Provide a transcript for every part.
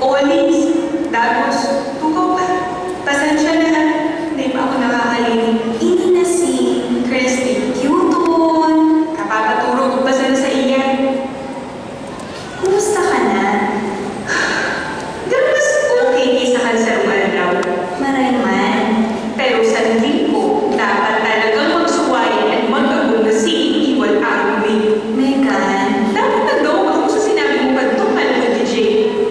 Olis, Dagos, tukaw ka. Pasensya na. Hindi pa ako nakakalinig. Ini na si Christy, Newton. napapaturo ko pa sana sa iyan. Kumusta ka na? Pero mas okay kaysa kanserong araw. Maray man. Pero sa tingin ko, dapat talagang magsuwayan at mag-agong na si Iwan Arumi. Megan, Dapat nagdawag ako sa sinabi mo pa ito, alam mo, DJ.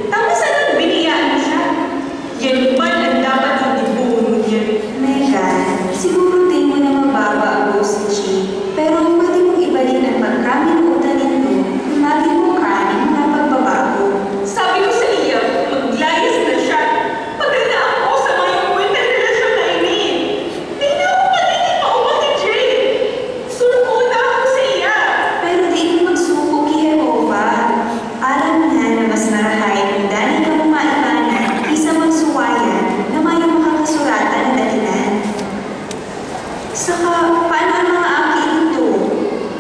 Tama sana biniyaan mo siya. Yan ba ang dapat hindi buo yan? Megan, siguro din mo na mababago si G. Pero pwede mong ibalik ang pagkaminuutan nito kung maging mo ka ng mga pagbabago. Sabi ko sa iya, maglayas na siya. Maganda ako sa mga kwenta relasyon na ini. Hindi na ako magiging mauwa ni Jay. Sulko na ako sa iya. Pero di mo magsuko kay Jehovah. Alam niya na mas marahay kung dahil ka mo maibanan kaysa magsuwayan na may makakasuratan na dahilan. Saka, paano ang mga aki ito?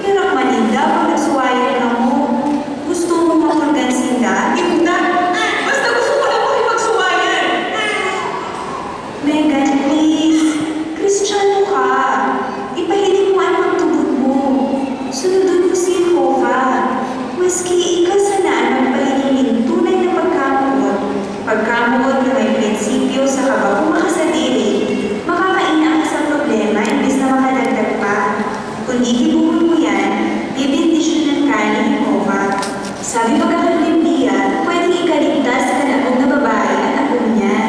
Hirap maninda pag nagsuwayan ka mo. Gusto mo mapulgan sila? Imda, basta gusto ko lang makipagsuwayan. Megan, please. Kristiyano ka. Ipahiling mo ang pagtubod mo. Sunodun mo si Jehovah. Maski ikaw sanaan magpahiling tunay na pagkamuot na may prinsipyo sa kabagong makasadiri, makakaina ka sa problema imbes na makadagdag pa. Kung ihibuhon mo yan, bibindisyonan ka ni Jehovah. Sabi pagkakalimbiya, pwedeng ikaligtas ka na kung na babae at ako niya.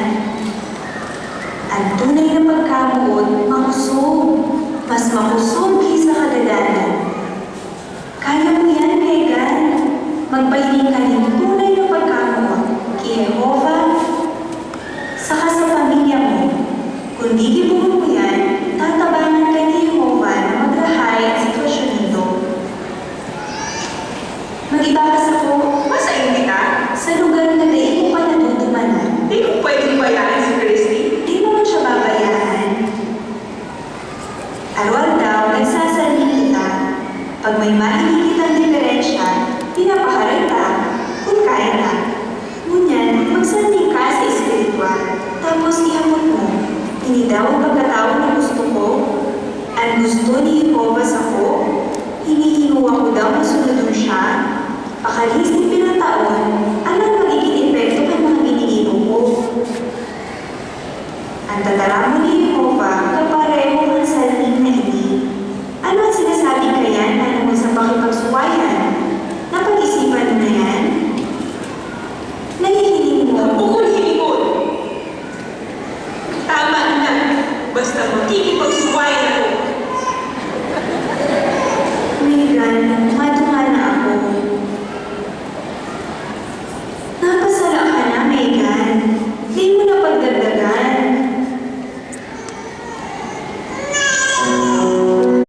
Ang tunay na pagkamuot, makusog. Mas makusog kaysa kagadanan. Kaya mo yan, Megan. Magpahiling ka ng tunay na pagkamuot kay Jehovah, saka sa pamilya mo. Kung gigibuhon mo yan, tatabangan ka ni Jehovah na magrahay ang sitwasyon nito. Mag-ibabas ako Masa kita? sa lugar na dahil mo pa natutumanan. Hindi ko pwedeng bayaan si Christy. Di mo man siya babayaan. Araw daw, nagsasalin kita. Pag may mahilig kitang diferensya, pinapaharay ka kung kaya ka. Ngunyan, magsalin ka sa espiritual. Tapos ihamon mo, hindi daw ang pagkatawag na gusto ko. Ang gusto ni Jehovah sa ko, hinihingo ako daw na sunodun siya. Pakalisip pinataon,